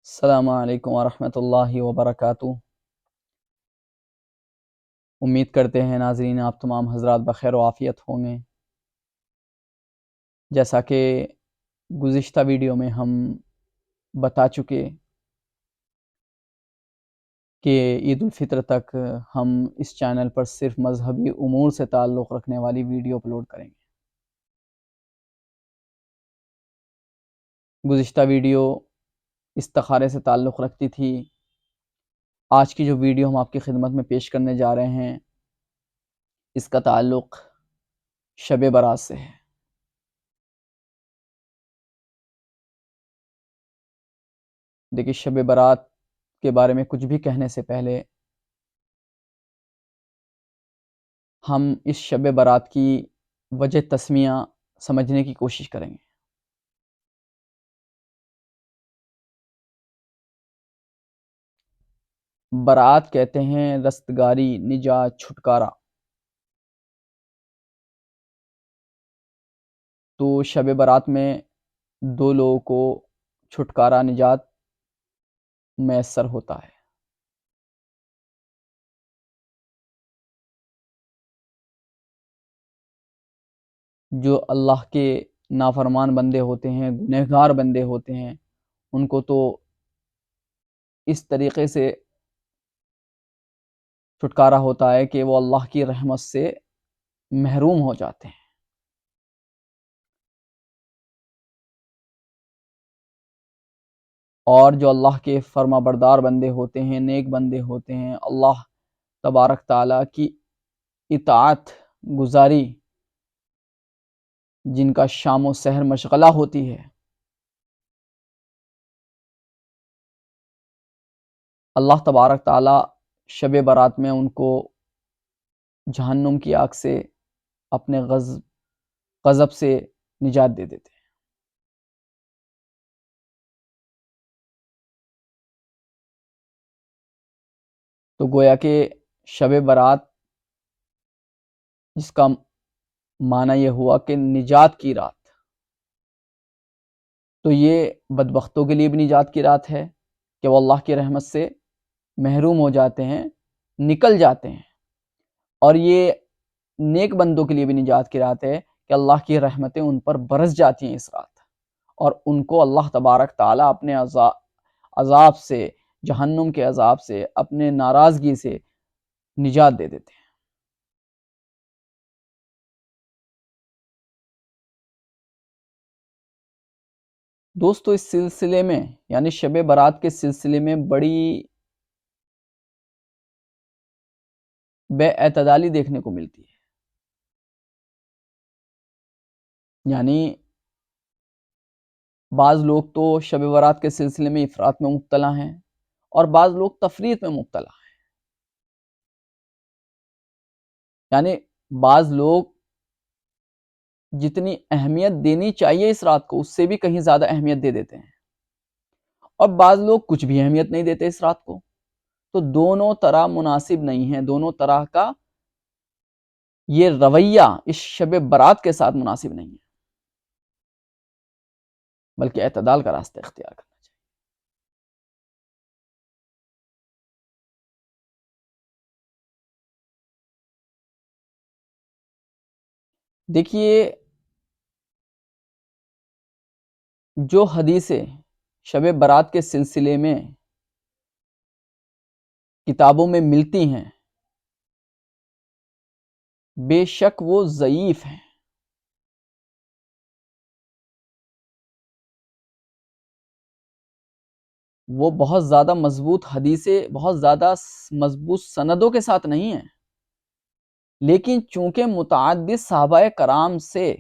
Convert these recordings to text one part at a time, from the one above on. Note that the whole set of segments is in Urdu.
السلام علیکم ورحمۃ اللہ وبرکاتہ۔ امید کرتے ہیں ناظرین آپ تمام حضرات بخیر و عافیت ہوں گے۔ جیسا کہ گزشتہ ویڈیو میں ہم بتا چکے کہ عید الفطر تک ہم اس چینل پر صرف مذہبی امور سے تعلق رکھنے والی ویڈیو اپلوڈ کریں گے۔ گزشتہ ویڈیو استخارے سے تعلق رکھتی تھی۔ آج کی جو ویڈیو ہم آپ کی خدمت میں پیش کرنے جا رہے ہیں اس کا تعلق شب برات سے ہے۔ دیکھیے، شب برات کے بارے میں کچھ بھی کہنے سے پہلے ہم اس شب برات کی وجہ تسمیہ سمجھنے کی کوشش کریں گے۔ برات کہتے ہیں رستگاری، نجات، چھٹکارا۔ تو شب برات میں دو لوگوں کو چھٹکارا، نجات میسر ہوتا ہے۔ جو اللہ کے نافرمان بندے ہوتے ہیں، گنہگار بندے ہوتے ہیں، ان کو تو اس طریقے سے چھٹکارا ہوتا ہے کہ وہ اللہ کی رحمت سے محروم ہو جاتے ہیں۔ اور جو اللہ کے فرما بردار بندے ہوتے ہیں، نیک بندے ہوتے ہیں، اللہ تبارک تعالیٰ کی اطاعت گزاری جن کا شام و سحر مشغلہ ہوتی ہے، اللہ تبارک تعالیٰ شب برات میں ان کو جہنم کی آگ سے اپنے غضب سے نجات دے دیتے ہیں۔ تو گویا کہ شب برات جس کا معنی یہ ہوا کہ نجات کی رات، تو یہ بدبختوں کے لیے بھی نجات کی رات ہے کہ وہ اللہ کی رحمت سے محروم ہو جاتے ہیں، نکل جاتے ہیں۔ اور یہ نیک بندوں کے لیے بھی نجات کی رات ہے کہ اللہ کی رحمتیں ان پر برس جاتی ہیں اس رات، اور ان کو اللہ تبارک تعالیٰ اپنے عذاب سے، جہنم کے عذاب سے، اپنے ناراضگی سے نجات دے دیتے ہیں۔ دوستو، اس سلسلے میں یعنی شب برات کے سلسلے میں بڑی بے اعتدالی دیکھنے کو ملتی ہے۔ یعنی بعض لوگ تو شب برات کے سلسلے میں افراط میں مبتلا ہیں اور بعض لوگ تفریط میں مبتلا ہیں۔ یعنی بعض لوگ جتنی اہمیت دینی چاہیے اس رات کو، اس سے بھی کہیں زیادہ اہمیت دے دیتے ہیں، اور بعض لوگ کچھ بھی اہمیت نہیں دیتے اس رات کو۔ تو دونوں طرح مناسب نہیں ہے، دونوں طرح کا یہ رویہ اس شب برات کے ساتھ مناسب نہیں ہے، بلکہ اعتدال کا راستہ اختیار کرنا چاہیے۔ دیکھیے، جو حدیثیں شب برات کے سلسلے میں کتابوں میں ملتی ہیں، بے شک وہ ضعیف ہیں۔ وہ بہت زیادہ مضبوط حدیثیں، بہت زیادہ مضبوط سندوں کے ساتھ نہیں ہیں، لیکن چونکہ متعدد صحابہ کرام سے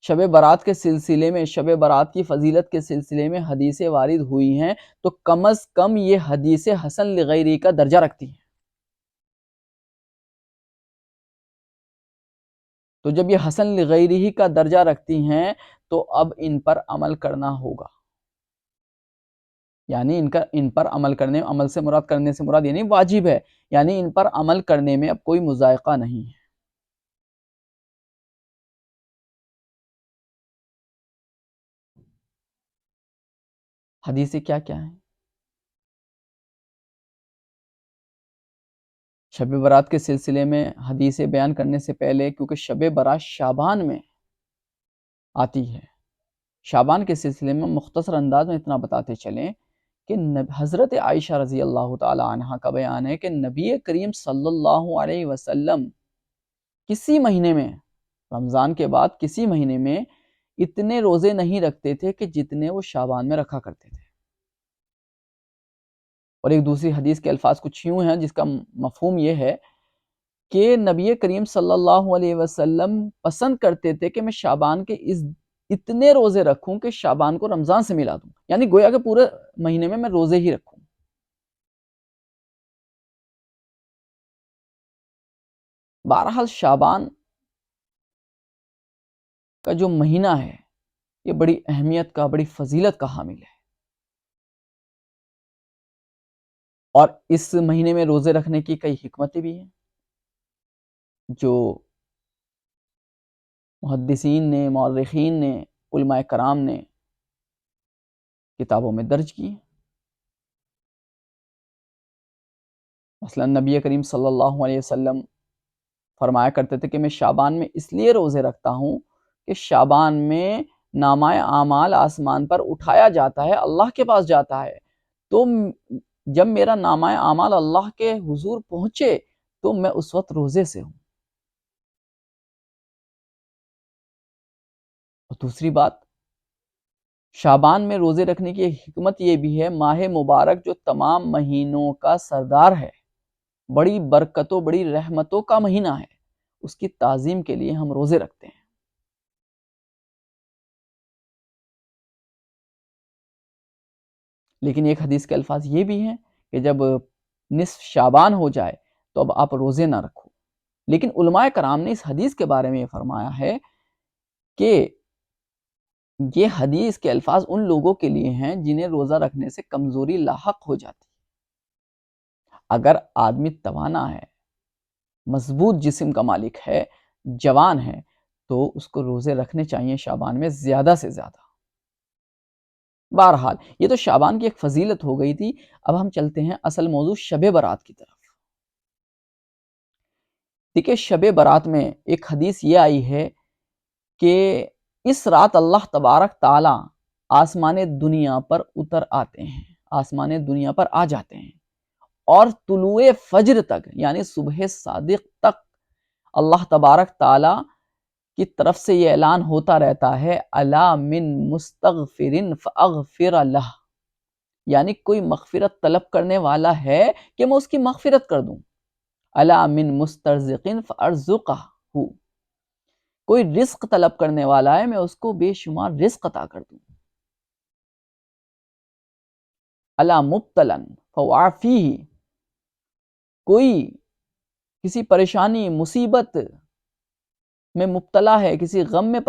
شب برات کے سلسلے میں، شب برات کی فضیلت کے سلسلے میں حدیثیں وارد ہوئی ہیں، تو کم از کم یہ حدیث حسن لغیری کا درجہ رکھتی ہیں۔ تو جب یہ حسن لغیری ہی کا درجہ رکھتی ہیں تو اب ان پر عمل کرنا ہوگا۔ یعنی ان پر عمل کرنے، عمل سے مراد، کرنے سے مراد یعنی واجب ہے، یعنی ان پر عمل کرنے میں اب کوئی مضائقہ نہیں ہے۔ حدیثیں کیا کیا ہیں؟ شب برات کے سلسلے میں حدیث بیان کرنے سے پہلے، کیونکہ شب برات شعبان میں آتی ہے، شعبان کے سلسلے میں مختصر انداز میں اتنا بتاتے چلیں کہ حضرت عائشہ رضی اللہ تعالی عنہ کا بیان ہے کہ نبی کریم صلی اللہ علیہ وسلم کسی مہینے میں، رمضان کے بعد کسی مہینے میں اتنے روزے نہیں رکھتے تھے کہ جتنے وہ شعبان میں رکھا کرتے تھے۔ اور ایک دوسری حدیث کے الفاظ کچھ یوں ہیں جس کا مفہوم یہ ہے کہ نبی کریم صلی اللہ علیہ وسلم پسند کرتے تھے کہ میں شعبان کے اتنے روزے رکھوں کہ شعبان کو رمضان سے ملا دوں، یعنی گویا کہ پورے مہینے میں روزے ہی رکھوں۔ بہرحال شعبان کا جو مہینہ ہے یہ بڑی اہمیت کا، بڑی فضیلت کا حامل ہے، اور اس مہینے میں روزے رکھنے کی کئی حکمتیں بھی ہیں جو محدثین نے، مورخین نے، علماء کرام نے کتابوں میں درج کی۔ مثلا نبی کریم صلی اللہ علیہ وسلم فرمایا کرتے تھے کہ میں شعبان میں اس لیے روزے رکھتا ہوں کہ شعبان میں نامہ اعمال آسمان پر اٹھایا جاتا ہے، اللہ کے پاس جاتا ہے، تو جب میرا نامہ اعمال اللہ کے حضور پہنچے تو میں اس وقت روزے سے ہوں۔ اور دوسری بات، شعبان میں روزے رکھنے کی ایک حکمت یہ بھی ہے، ماہ مبارک جو تمام مہینوں کا سردار ہے، بڑی برکتوں، بڑی رحمتوں کا مہینہ ہے، اس کی تعظیم کے لیے ہم روزے رکھتے ہیں۔ لیکن ایک حدیث کے الفاظ یہ بھی ہیں کہ جب نصف شعبان ہو جائے تو اب آپ روزے نہ رکھو۔ لیکن علماء کرام نے اس حدیث کے بارے میں یہ فرمایا ہے کہ یہ حدیث کے الفاظ ان لوگوں کے لیے ہیں جنہیں روزہ رکھنے سے کمزوری لاحق ہو جاتی ہے۔ اگر آدمی توانا ہے، مضبوط جسم کا مالک ہے، جوان ہے، تو اس کو روزے رکھنے چاہیے شعبان میں زیادہ سے زیادہ۔ بہرحال یہ تو شعبان کی ایک فضیلت ہو گئی تھی، اب ہم چلتے ہیں اصل موضوع شب برات کی طرف۔ دیکھیں شب برات میں ایک حدیث یہ آئی ہے کہ اس رات اللہ تبارک تعالی آسمان دنیا پر اتر آتے ہیں، آسمان دنیا پر آ جاتے ہیں، اور طلوع فجر تک یعنی صبح صادق تک اللہ تبارک تعالی کی طرف سے یہ اعلان ہوتا رہتا ہے، الا من مستغفر فاغفر لہ، یعنی کوئی مغفرت طلب کرنے والا ہے کہ میں اس کی مغفرت کر دوں، الا من مسترزق فارزقہ، کوئی رزق طلب کرنے والا ہے میں اس کو بے شمار رزق عطا کر دوں، الا مبتلا فاعافیہ، کوئی کسی پریشانی مصیبت میں مبتلا ہے، کسی غم میں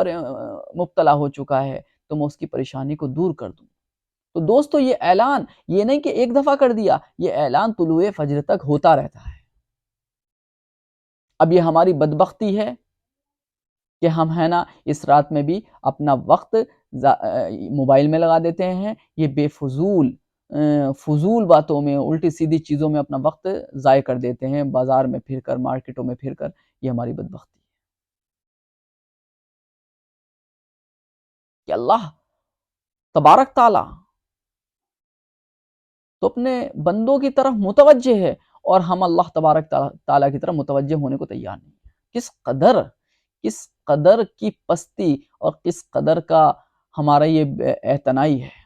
مبتلا ہو چکا ہے تو میں اس کی پریشانی کو دور کر دوں۔ تو دوستو یہ اعلان یہ نہیں کہ ایک دفعہ کر دیا، یہ اعلان طلوع فجر تک ہوتا رہتا ہے۔ اب یہ ہماری بدبختی ہے کہ ہم ہے نا اس رات میں بھی اپنا وقت موبائل میں لگا دیتے ہیں، یہ بے فضول باتوں میں، الٹی سیدھی چیزوں میں اپنا وقت ضائع کر دیتے ہیں، بازار میں پھر کر، مارکیٹوں میں پھر کر، یہ ہماری بدبختی ہے کہ اللہ تبارک تعالی تو اپنے بندوں کی طرف متوجہ ہے اور ہم اللہ تبارک تعالیٰ کی طرف متوجہ ہونے کو تیار نہیں ہیں۔ کس قدر کی پستی اور کس قدر کا ہمارا یہ اعتنائی ہے۔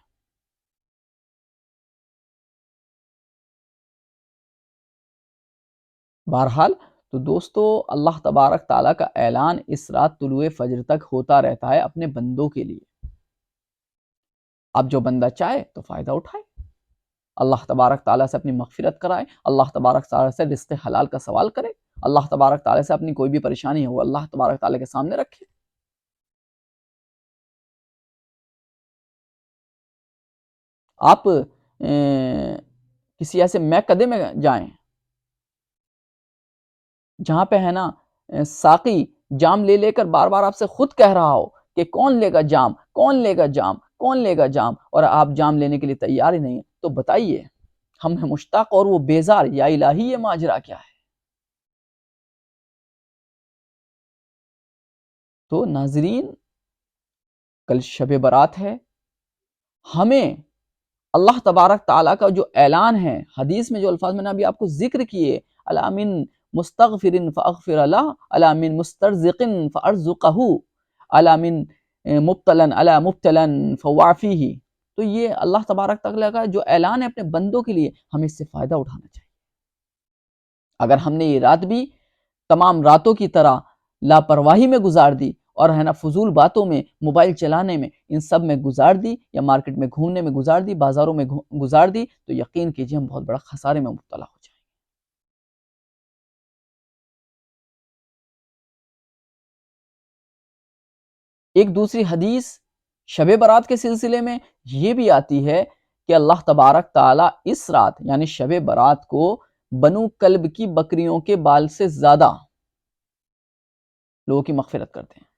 بہرحال تو دوستو اللہ تبارک تعالیٰ کا اعلان اس رات طلوع فجر تک ہوتا رہتا ہے اپنے بندوں کے لیے۔ اب جو بندہ چاہے تو فائدہ اٹھائے، اللہ تبارک تعالیٰ سے اپنی مغفرت کرائے، اللہ تبارک تعالیٰ سے رزق حلال کا سوال کرے، اللہ تبارک تعالیٰ سے اپنی کوئی بھی پریشانی ہو اللہ تبارک تعالیٰ کے سامنے رکھے۔ آپ کسی ایسے میکدے میں جائیں جہاں پہ ہے نا ساقی جام لے کر بار بار آپ سے خود کہہ رہا ہو کہ کون لے گا جام، کون لے گا جام، کون لے گا جام، اور آپ جام لینے کے لیے تیار ہی نہیں ہیں، تو بتائیے ہم ہیں مشتاق اور وہ بیزار، یا الہی یہ ماجرا کیا ہے؟ تو ناظرین، کل شب برات ہے، ہمیں اللہ تبارک تعالیٰ کا جو اعلان ہے، حدیث میں جو الفاظ میں نے ابھی آپ کو ذکر کیے، الا من مستغفر فاغفر له، الا من مسترزق فارزقه، الا من مبتلا الا مبتلا فوعفیہ، تو یہ اللہ تبارک تعالیٰ کا جو اعلان ہے اپنے بندوں کے لیے، ہمیں اس سے فائدہ اٹھانا چاہیے۔ اگر ہم نے یہ رات بھی تمام راتوں کی طرح لاپرواہی میں گزار دی اور ہے نا فضول باتوں میں، موبائل چلانے میں، ان سب میں گزار دی، یا مارکیٹ میں گھومنے میں گزار دی، بازاروں میں گزار دی، تو یقین کیجئے ہم بہت بڑا خسارے میں مبتلا ہو جائیں۔ ایک دوسری حدیث شب برات کے سلسلے میں یہ بھی آتی ہے کہ اللہ تبارک تعالیٰ اس رات یعنی شب برات کو بنو کلب کی بکریوں کے بال سے زیادہ لوگوں کی مغفرت کرتے ہیں۔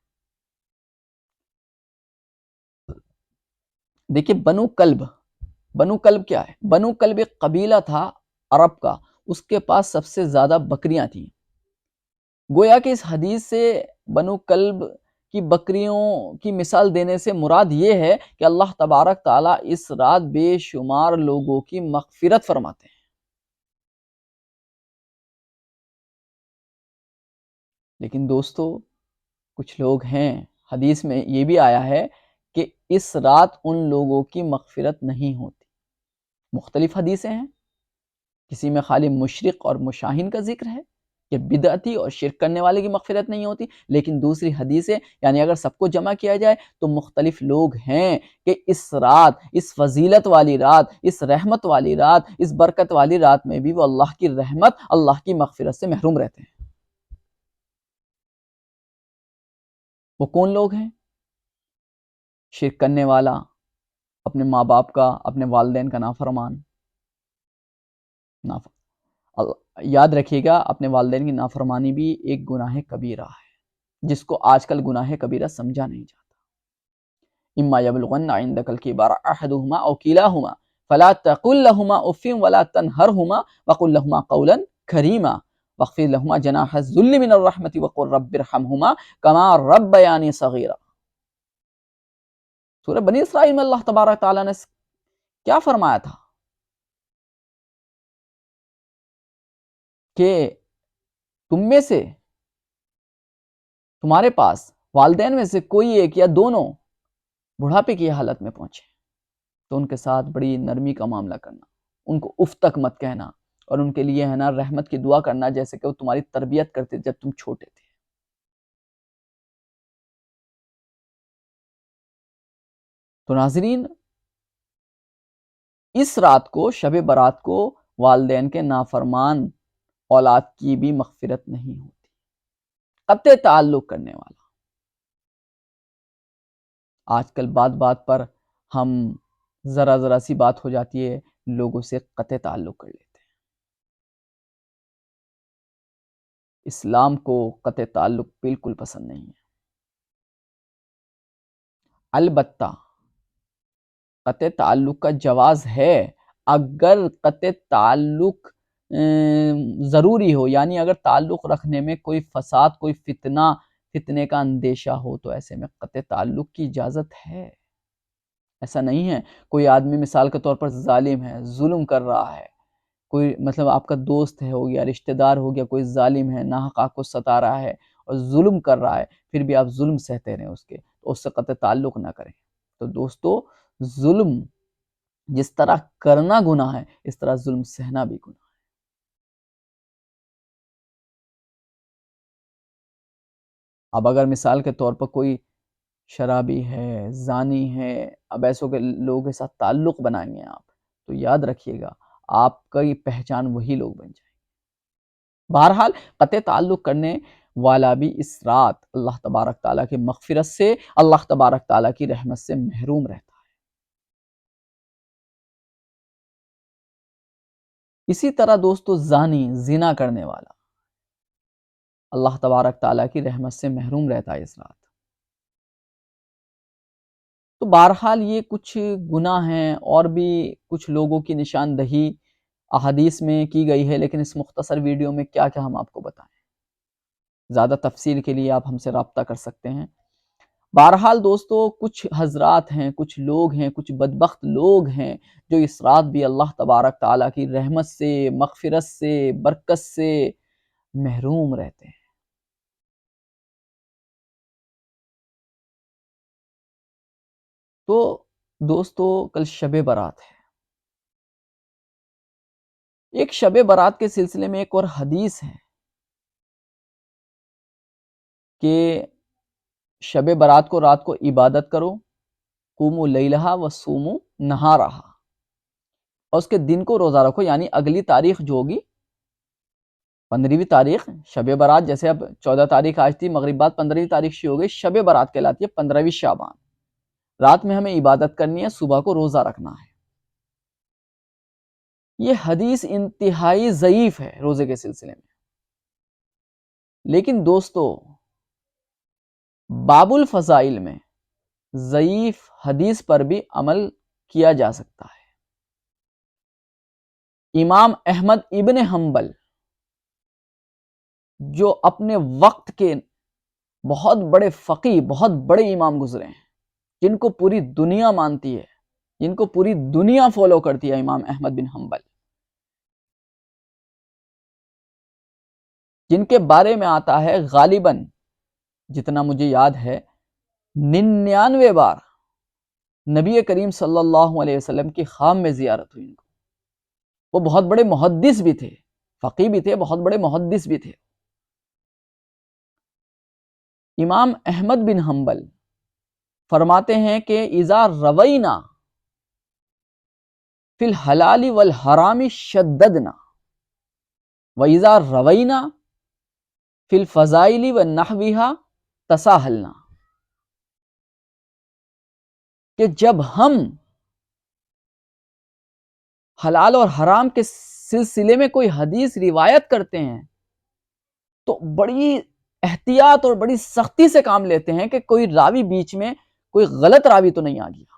دیکھیں بنو کلب کیا ہے؟ بنو کلب ایک قبیلہ تھا عرب کا، اس کے پاس سب سے زیادہ بکریاں تھیں۔ گویا کہ اس حدیث سے بنو کلب کی بکریوں کی مثال دینے سے مراد یہ ہے کہ اللہ تبارک تعالیٰ اس رات بے شمار لوگوں کی مغفرت فرماتے ہیں۔ لیکن دوستو، کچھ لوگ ہیں، حدیث میں یہ بھی آیا ہے کہ اس رات ان لوگوں کی مغفرت نہیں ہوتی۔ مختلف حدیثیں ہیں، کسی میں خالی مشرک اور مشاہین کا ذکر ہے کہ بدعتی اور شرک کرنے والے کی مغفرت نہیں ہوتی، لیکن دوسری حدیثیں یعنی اگر سب کو جمع کیا جائے تو مختلف لوگ ہیں کہ اس رات، اس فضیلت والی رات، اس رحمت والی رات، اس برکت والی رات میں بھی وہ اللہ کی رحمت، اللہ کی مغفرت سے محروم رہتے ہیں۔ وہ کون لوگ ہیں؟ شرک کرنے والا، اپنے ماں باپ کا، اپنے والدین کا نافرمان۔ یاد رکھیے گا، اپنے والدین کی نافرمانی بھی ایک گناہ کبیرہ ہے، جس کو آج کل گناہ کبیرہ سمجھا نہیں جاتا۔ اما یبلغن عندک الکبر احدہما او کلاہما فلا تقل لہما اف ولا تنہرہما وقل لہما قولا کریما واخفض لہما جناح الذل من الرحمۃ وقل رب ارحمہما کما ربیانی صغیرا۔ سورہ بنی اسرائیل میں اللہ تبارک تعالیٰ نے کیا فرمایا تھا کہ تم میں سے، تمہارے پاس والدین میں سے کوئی ایک یا دونوں بڑھاپے کی حالت میں پہنچے تو ان کے ساتھ بڑی نرمی کا معاملہ کرنا، ان کو اف تک مت کہنا، اور ان کے لیے ہے نا رحمت کی دعا کرنا، جیسے کہ وہ تمہاری تربیت کرتے جب تم چھوٹے تھے۔ تو ناظرین، اس رات کو، شب برات کو، والدین کے نافرمان اولاد کی بھی مغفرت نہیں ہوتی۔ قطع تعلق کرنے والا، آج کل بات بات پر ہم ذرا سی بات ہو جاتی ہے لوگوں سے قطع تعلق کر لیتے ہیں۔ اسلام کو قطع تعلق بالکل پسند نہیں ہے۔ البتہ قطع تعلق کا جواز ہے اگر قطع تعلق ضروری ہو، یعنی اگر تعلق رکھنے میں کوئی فساد، کوئی فتنے کا اندیشہ ہو تو ایسے میں قطع تعلق کی اجازت ہے۔ ایسا نہیں ہے کوئی آدمی مثال کے طور پر ظالم ہے، ظلم کر رہا ہے، کوئی مطلب آپ کا دوست ہے ہو گیا، رشتہ دار ہو گیا، کوئی ظالم ہے، ناحق آپ کو ستا رہا ہے اور ظلم کر رہا ہے، پھر بھی آپ ظلم سہتے رہیں اس کے، تو اس سے قطع تعلق نہ کریں۔ تو دوستو، ظلم جس طرح کرنا گناہ ہے، اس طرح ظلم سہنا بھی گناہ ہے۔ اب اگر مثال کے طور پر کوئی شرابی ہے، زانی ہے، اب ایسوں کے لوگوں کے ساتھ تعلق بنائیں گے آپ، تو یاد رکھیے گا آپ کی پہچان وہی لوگ بن جائیں گے۔ بہرحال قطع تعلق کرنے والا بھی اس رات اللہ تبارک تعالیٰ کی مغفرت سے، اللہ تبارک تعالیٰ کی رحمت سے محروم رہتا ہے۔ اسی طرح دوستو، زانی، زنا کرنے والا اللہ تبارک تعالیٰ کی رحمت سے محروم رہتا ہے اس رات۔ تو بہرحال یہ کچھ گناہ ہیں، اور بھی کچھ لوگوں کی نشاندہی احادیث میں کی گئی ہے، لیکن اس مختصر ویڈیو میں کیا ہم آپ کو بتائیں۔ زیادہ تفصیل کے لیے آپ ہم سے رابطہ کر سکتے ہیں۔ بہرحال دوستو کچھ حضرات ہیں، کچھ لوگ ہیں، کچھ بدبخت لوگ ہیں جو اس رات بھی اللہ تبارک تعالیٰ کی رحمت سے، مغفرت سے، برکت سے محروم رہتے ہیں۔ تو دوستو کل شب برات ہے۔ ایک شب برات کے سلسلے میں ایک اور حدیث ہے کہ شب برات کو رات کو عبادت کرو، قوموا لیلہا وصوموا نہارہا، اور اس کے دن کو روزہ رکھو، یعنی اگلی تاریخ جو ہوگی 15ویں تاریخ شب برات، جیسے اب 14 تاریخ آج تھی، مغرب بعد 15ویں تاریخ شروع ہو گئی، شب برات کہلاتی ہے 15ویں شعبان۔ رات میں ہمیں عبادت کرنی ہے، صبح کو روزہ رکھنا ہے۔ یہ حدیث انتہائی ضعیف ہے روزے کے سلسلے میں، لیکن دوستو باب الفضائل میں ضعیف حدیث پر بھی عمل کیا جا سکتا ہے۔ امام احمد ابن حنبل جو اپنے وقت کے بہت بڑے فقیہ، بہت بڑے امام گزرے ہیں، جن کو پوری دنیا مانتی ہے، جن کو پوری دنیا فالو کرتی ہے، امام احمد بن حنبل، جن کے بارے میں آتا ہے غالباً جتنا مجھے یاد ہے 99 بار نبی کریم صلی اللہ علیہ وسلم کی خام میں زیارت ہوئی ان کو۔ وہ بہت بڑے محدث بھی تھے، فقیہ بھی تھے، بہت بڑے محدث بھی تھے۔ امام احمد بن حنبل فرماتے ہیں کہ اذا روینا فی الحلال والحرام شددنا واذا روینا فی الفضائل ونحوها تساہلنا، کہ جب ہم حلال اور حرام کے سلسلے میں کوئی حدیث روایت کرتے ہیں تو بڑی احتیاط اور بڑی سختی سے کام لیتے ہیں کہ کوئی راوی بیچ میں کوئی غلط راوی تو نہیں آ گیا،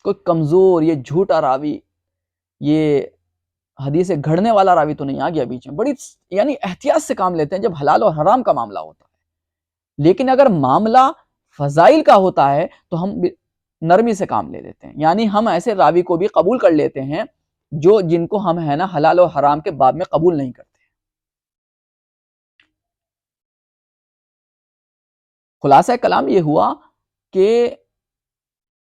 کوئی کمزور، یہ جھوٹا راوی، یہ حدیث گھڑنے والا راوی تو نہیں آ گیا بیچ میں۔ بڑی یعنی احتیاط سے کام لیتے ہیں جب حلال اور حرام کا معاملہ ہوتا ہے، لیکن اگر معاملہ فضائل کا ہوتا ہے تو ہم نرمی سے کام لے لیتے ہیں، یعنی ہم ایسے راوی کو بھی قبول کر لیتے ہیں جن کو ہم ہے نا حلال اور حرام کے باب میں قبول نہیں کرتے۔ خلاصہ کلام یہ ہوا کہ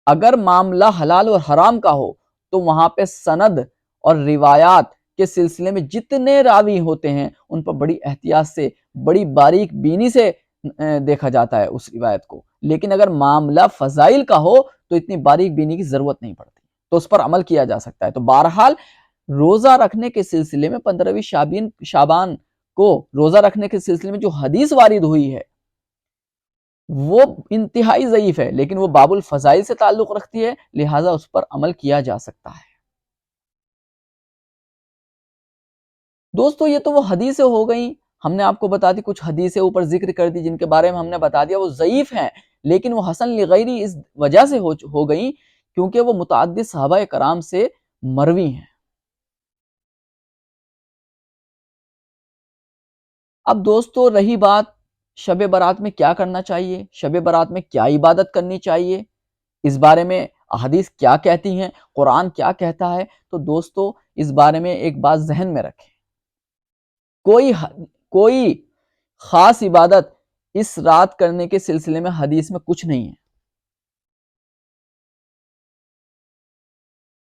اگر معاملہ حلال اور حرام کا ہو تو وہاں پہ سند اور روایات کے سلسلے میں جتنے راوی ہوتے ہیں ان پر بڑی احتیاط سے، بڑی باریک بینی سے دیکھا جاتا ہے اس روایت کو، لیکن اگر معاملہ فضائل کا ہو تو اتنی باریک بینی کی ضرورت نہیں پڑتی، تو اس پر عمل کیا جا سکتا ہے۔ تو بہرحال روزہ رکھنے کے سلسلے میں 15ویں شعبان کو روزہ رکھنے کے سلسلے میں جو حدیث وارد ہوئی ہے وہ انتہائی ضعیف ہے، لیکن وہ باب الفضائل سے تعلق رکھتی ہے، لہٰذا اس پر عمل کیا جا سکتا ہے۔ دوستو یہ تو وہ حدیثیں ہو گئیں، ہم نے آپ کو بتا دی، کچھ حدیثیں اوپر ذکر کر دی جن کے بارے میں ہم نے بتا دیا وہ ضعیف ہیں، لیکن وہ حسن لغیری اس وجہ سے ہو گئیں کیونکہ وہ متعدد صحابہ کرام سے مروی ہیں۔ اب دوستو رہی بات شب برات میں کیا کرنا چاہیے، شب برات میں کیا عبادت کرنی چاہیے، اس بارے میں احادیث کیا کہتی ہیں، قرآن کیا کہتا ہے، تو دوستو اس بارے میں ایک بات ذہن میں رکھیں، کوئی خاص عبادت اس رات کرنے کے سلسلے میں حدیث میں کچھ نہیں ہے۔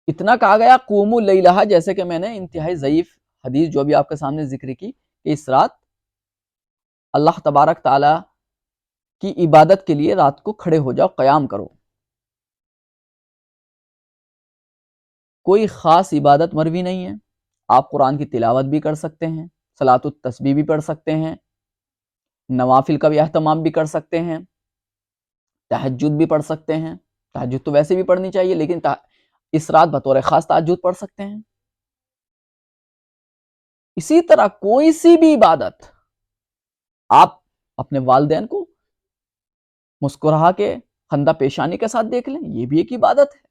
اتنا کہا گیا قوموا لیلہا، جیسے کہ میں نے انتہائی ضعیف حدیث جو بھی آپ کے سامنے ذکر کی کہ اس رات اللہ تبارک تعالی کی عبادت کے لیے رات کو کھڑے ہو جاؤ، قیام کرو۔ کوئی خاص عبادت مروی نہیں ہے، آپ قرآن کی تلاوت بھی کر سکتے ہیں، صلاۃ التسبیح بھی پڑھ سکتے ہیں، نوافل کا بھی اہتمام بھی کر سکتے ہیں، تہجد بھی پڑھ سکتے ہیں، تہجد تو ویسے بھی پڑھنی چاہیے لیکن اس رات بطور خاص تہجد پڑھ سکتے ہیں۔ اسی طرح کوئی سی بھی عبادت آپ اپنے والدین کو مسکرا کے خندہ پیشانی کے ساتھ دیکھ لیں، یہ بھی ایک عبادت ہے۔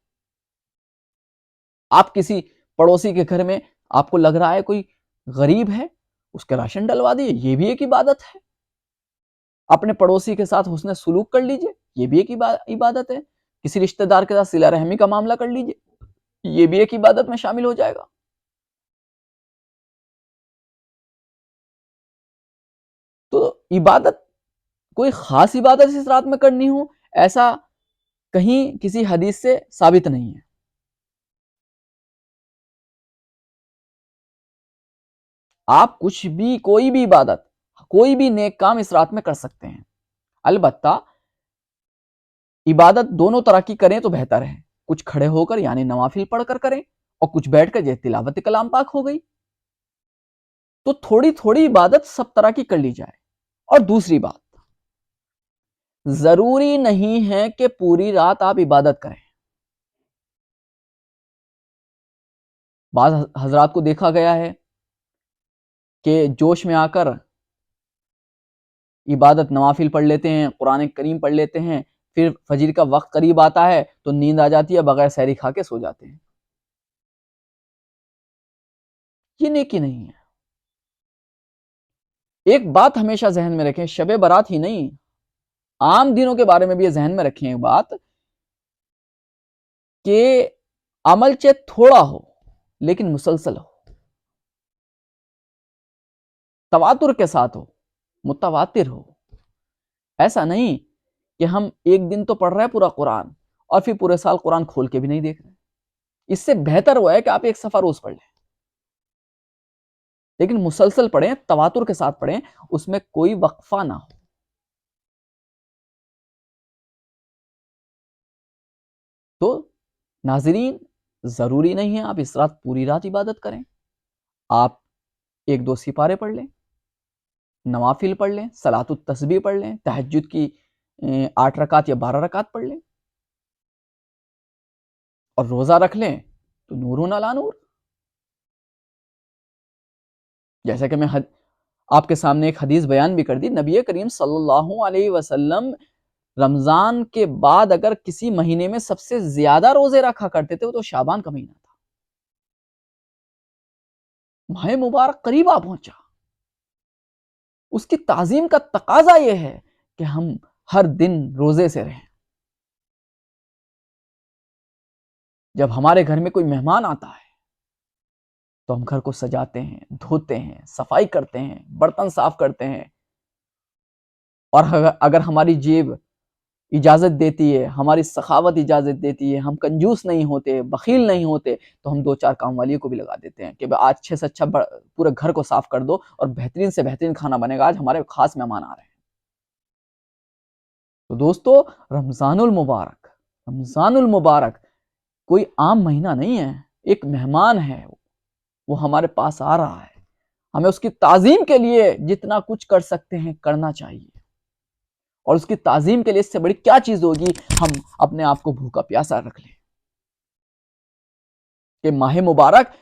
آپ کسی پڑوسی کے گھر میں آپ کو لگ رہا ہے کوئی غریب ہے، اس کے راشن ڈلوا دیے، یہ بھی ایک عبادت ہے۔ اپنے پڑوسی کے ساتھ حسن سلوک کر لیجئے، یہ بھی ایک عبادت ہے۔ کسی رشتہ دار کے ساتھ صلہ رحمی کا معاملہ کر لیجئے، یہ بھی ایک عبادت میں شامل ہو جائے گا۔ تو عبادت، کوئی خاص عبادت اس رات میں کرنی ہو، ایسا کہیں کسی حدیث سے ثابت نہیں ہے۔ آپ کچھ بھی، کوئی بھی عبادت، کوئی بھی نیک کام اس رات میں کر سکتے ہیں۔ البتہ عبادت دونوں طرح کی کریں تو بہتر ہے، کچھ کھڑے ہو کر یعنی نوافل پڑھ کر کریں، اور کچھ بیٹھ کر جیسے تلاوت کلام پاک ہو گئی۔ تو تھوڑی تھوڑی عبادت سب طرح کی کر لی جائے۔ اور دوسری بات، ضروری نہیں ہے کہ پوری رات آپ عبادت کریں۔ بعض حضرات کو دیکھا گیا ہے کہ جوش میں آ کر عبادت نوافل پڑھ لیتے ہیں، قرآن کریم پڑھ لیتے ہیں، پھر فجر کا وقت قریب آتا ہے تو نیند آ جاتی ہے، بغیر سحری کھا کے سو جاتے ہیں۔ یہ نیکی نہیں ہے۔ ایک بات ہمیشہ ذہن میں رکھیں، شب برات ہی نہیں، عام دنوں کے بارے میں بھی یہ ذہن میں رکھیں ایک بات، کہ عمل چاہے تھوڑا ہو لیکن مسلسل ہو، تواتر کے ساتھ ہو، متواتر ہو۔ ایسا نہیں کہ ہم ایک دن تو پڑھ رہے ہیں پورا قرآن اور پھر پورے سال قرآن کھول کے بھی نہیں دیکھ رہے۔ اس سے بہتر وہ ہے کہ آپ ایک صفحہ روز پڑھ لیں، لیکن مسلسل پڑھیں، تواتر کے ساتھ پڑھیں، اس میں کوئی وقفہ نہ ہو۔ تو ناظرین، ضروری نہیں ہے آپ اس رات پوری رات عبادت کریں، آپ ایک دو سپارے پڑھ لیں، نوافل پڑھ لیں، صلاۃ التسبیح پڑھ لیں، تہجد کی 8 رکعت یا 12 رکعت پڑھ لیں، اور روزہ رکھ لیں تو نور علی نور۔ جیسا کہ میں آپ کے سامنے ایک حدیث بیان بھی کر دی، نبی کریم صلی اللہ علیہ وسلم رمضان کے بعد اگر کسی مہینے میں سب سے زیادہ روزے رکھا کرتے تھے تو شعبان کا مہینہ تھا۔ ماہ مبارک قریب آ پہنچا، اس کی تعظیم کا تقاضا یہ ہے کہ ہم ہر دن روزے سے رہیں۔ جب ہمارے گھر میں کوئی مہمان آتا ہے تو ہم گھر کو سجاتے ہیں، دھوتے ہیں، صفائی کرتے ہیں، برتن صاف کرتے ہیں، اور اگر ہماری جیب اجازت دیتی ہے، ہماری سخاوت اجازت دیتی ہے، ہم کنجوس نہیں ہوتے، بخیل نہیں ہوتے، تو ہم 2-4 کام والیوں کو بھی لگا دیتے ہیں کہ آج اچھے سے اچھا پورے گھر کو صاف کر دو اور بہترین سے بہترین کھانا بنے گا، آج ہمارے خاص مہمان آ رہے ہیں۔ تو دوستو، رمضان المبارک کوئی عام مہینہ نہیں ہے، ایک مہمان ہے، وہ ہمارے پاس آ رہا ہے، ہمیں اس کی تعظیم کے لیے جتنا کچھ کر سکتے ہیں کرنا چاہیے۔ اور اس کی تعظیم کے لیے اس سے بڑی کیا چیز ہوگی، ہم اپنے آپ کو بھوکا پیاسا رکھ لیں کہ ماہ مبارک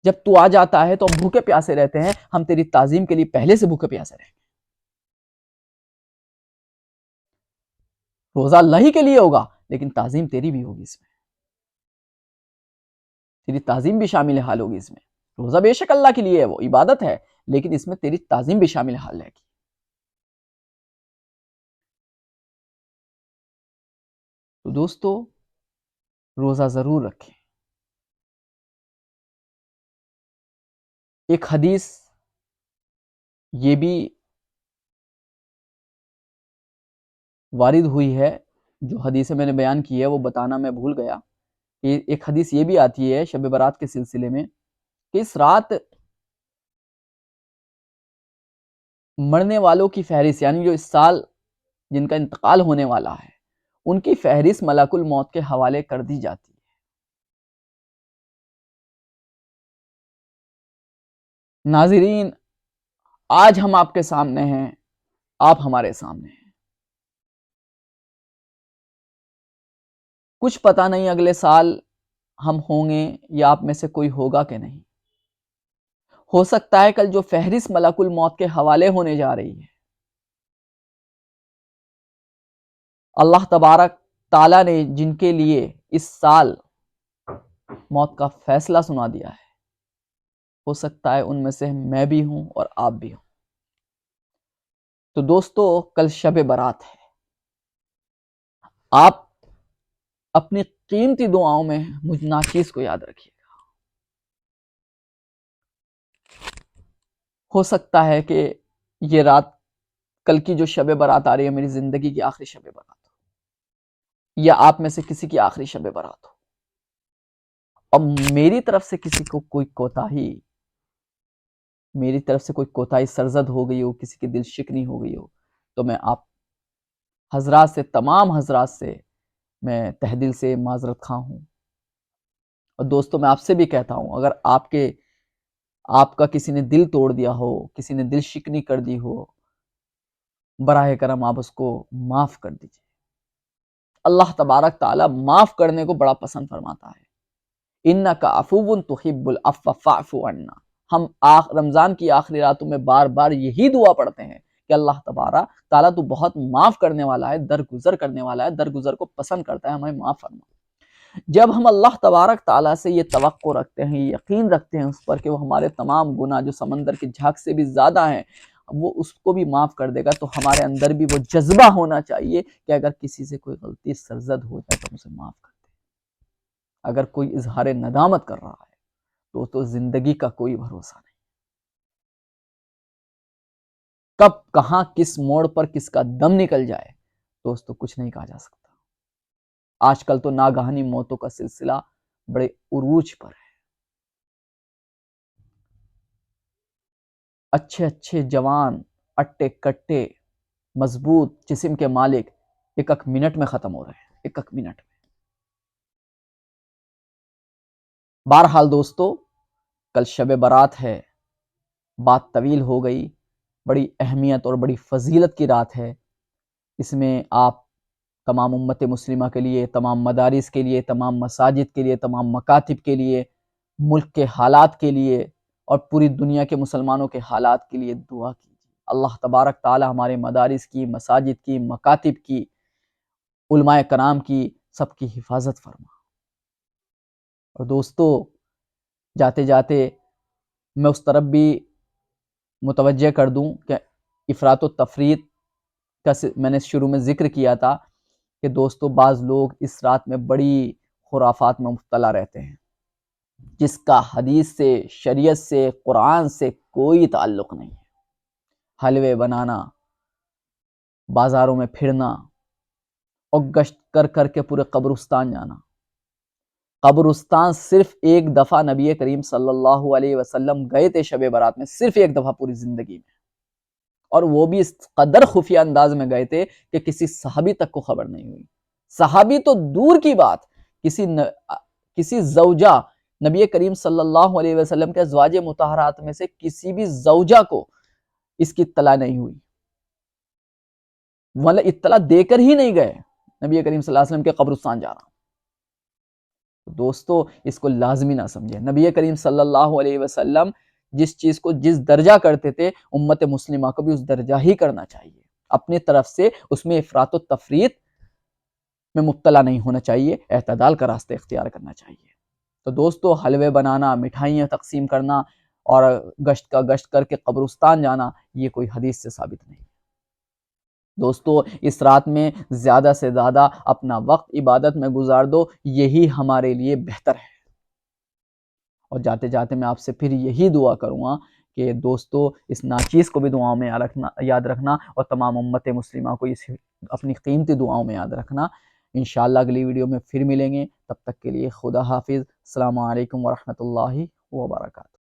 جب تو آ جاتا ہے تو ہم بھوکے پیاسے رہتے ہیں، ہم تیری تعظیم کے لیے پہلے سے بھوکے پیاسے رہیں گے۔ روزہ اللہ ہی کے لیے ہوگا لیکن تعظیم تیری بھی ہوگی، اس میں تیری تعظیم بھی شامل حال ہوگی۔ اس میں روزہ بے شک اللہ کے لیے ہے، وہ عبادت ہے، لیکن اس میں تیری تعظیم بھی شامل حال ہے۔ تو دوستو، روزہ ضرور رکھیں۔ ایک حدیث یہ بھی وارد ہوئی ہے، جو حدیث میں نے بیان کی ہے وہ بتانا میں بھول گیا۔ ایک حدیث یہ بھی آتی ہے شب برات کے سلسلے میں کہ اس رات مرنے والوں کی فہرست، یعنی جو اس سال جن کا انتقال ہونے والا ہے، ان کی فہرست ملک الموت کے حوالے کر دی جاتی ہے۔ ناظرین، آج ہم آپ کے سامنے ہیں، آپ ہمارے سامنے ہیں، کچھ پتہ نہیں اگلے سال ہم ہوں گے یا آپ میں سے کوئی ہوگا کہ نہیں۔ ہو سکتا ہے کل جو فہرست ملک الموت کے حوالے ہونے جا رہی ہے، اللہ تبارک تعالیٰ نے جن کے لیے اس سال موت کا فیصلہ سنا دیا ہے، ہو سکتا ہے ان میں سے میں بھی ہوں اور آپ بھی ہوں۔ تو دوستو کل شب برات ہے، آپ اپنی قیمتی دعاؤں میں مجھ ناچیز کو یاد رکھیے گا۔ ہو سکتا ہے کہ یہ رات، کل کی جو شب برات آ رہی ہے، میری زندگی کی آخری شب برات ہو، یا آپ میں سے کسی کی آخری شب برات ہو، اور میری طرف سے کسی کو کوئی کوتاہی، میری طرف سے کوئی کوتاہی سرزد ہو گئی ہو، کسی کی دل شکنی ہو گئی ہو، تو میں آپ حضرات سے، تمام حضرات سے میں تہ دل سے معذرت خواہ ہوں۔ اور دوستو میں آپ سے بھی کہتا ہوں، اگر آپ کا کسی نے دل توڑ دیا ہو، کسی نے دل شکنی کر دی ہو، براہ کرم آپ اس کو معاف کر دیجئے۔ اللہ تبارک تعالیٰ معاف کرنے کو بڑا پسند فرماتا ہے۔ اِنَّكَ عَفُوٌّ تُحِبُّ الْعَفْوَ فَاعْفُ عَنَّا۔ ہم رمضان کی آخری راتوں میں بار بار یہی دعا پڑھتے ہیں کہ اللہ تبارک تعالیٰ تو بہت معاف کرنے والا ہے، درگزر کرنے والا ہے، درگزر کو پسند کرتا ہے، ہمیں معاف فرما۔ جب ہم اللہ تبارک تعالیٰ سے یہ توقع رکھتے ہیں، یقین رکھتے ہیں اس پر کہ وہ ہمارے تمام گناہ جو سمندر کی جھاگ سے بھی زیادہ ہیں، وہ اس کو بھی معاف کر دے گا، تو ہمارے اندر بھی وہ جذبہ ہونا چاہیے کہ اگر کسی سے کوئی غلطی سرزد ہو جائے تو ہم اسے معاف کر دیں۔ اگر کوئی اظہار ندامت کر رہا ہے تو زندگی کا کوئی بھروسہ نہیں، کب کہاں کس موڑ پر کس کا دم نکل جائے دوستو کچھ نہیں کہا جا سکتا۔ آج کل تو ناگہانی موتوں کا سلسلہ بڑے عروج پر ہے۔ اچھے اچھے جوان، اٹے کٹے، مضبوط جسم کے مالک ایک منٹ میں ختم ہو رہے ہیں، ایک منٹ میں۔ بہرحال دوستو کل شب برات ہے، بات طویل ہو گئی، بڑی اہمیت اور بڑی فضیلت کی رات ہے۔ اس میں آپ تمام امت مسلمہ کے لیے، تمام مدارس کے لیے، تمام مساجد کے لیے، تمام مکاتب کے لیے، ملک کے حالات کے لیے اور پوری دنیا کے مسلمانوں کے حالات کے لیے دعا کیجیے۔ اللہ تبارک تعالی ہمارے مدارس کی، مساجد کی، مکاتب کی، علماء کرام کی، سب کی حفاظت فرما۔ اور دوستو جاتے جاتے میں اس طرف بھی متوجہ کر دوں کہ افراط و تفریط کا میں نے شروع میں ذکر کیا تھا کہ دوستو بعض لوگ اس رات میں بڑی خرافات میں مبتلا رہتے ہیں، جس کا حدیث سے، شریعت سے، قرآن سے کوئی تعلق نہیں ہے۔ حلوے بنانا، بازاروں میں پھرنا اور گشت کر کر کے پورے قبرستان جانا۔ قبرستان صرف ایک دفعہ نبی کریم صلی اللہ علیہ وسلم گئے تھے شب برات میں، صرف ایک دفعہ پوری زندگی میں، اور وہ بھی اس قدر خفیہ انداز میں گئے تھے کہ کسی صحابی تک کو خبر نہیں ہوئی۔ صحابی تو دور کی بات، کسی زوجہ، نبی کریم صلی اللہ علیہ وسلم کے ازواج مطہرات میں سے کسی بھی زوجہ کو اس کی اطلاع نہیں ہوئی، مطلب اطلاع دے کر ہی نہیں گئے نبی کریم صلی اللہ علیہ وسلم کے قبرستان جانا۔ دوستو اس کو لازمی نہ سمجھے، نبی کریم صلی اللہ علیہ وسلم جس چیز کو جس درجہ کرتے تھے، امت مسلمہ کو بھی اس درجہ ہی کرنا چاہیے۔ اپنی طرف سے اس میں افراط و تفریط میں مبتلا نہیں ہونا چاہیے، اعتدال کا راستہ اختیار کرنا چاہیے۔ تو دوستو حلوے بنانا، مٹھائیاں تقسیم کرنا اور گشت کر کے قبرستان جانا، یہ کوئی حدیث سے ثابت نہیں۔ دوستو اس رات میں زیادہ سے زیادہ اپنا وقت عبادت میں گزار دو، یہی ہمارے لیے بہتر ہے۔ اور جاتے جاتے میں آپ سے پھر یہی دعا کروں گا کہ دوستو اس ناچیز کو بھی دعاؤں میں یاد رکھنا، اور تمام امت مسلمہ کو اس اپنی قیمتی دعاؤں میں یاد رکھنا۔ انشاءاللہ اگلی ویڈیو میں پھر ملیں گے، تب تک کے لیے خدا حافظ۔ السلام علیکم ورحمۃ اللہ وبرکاتہ۔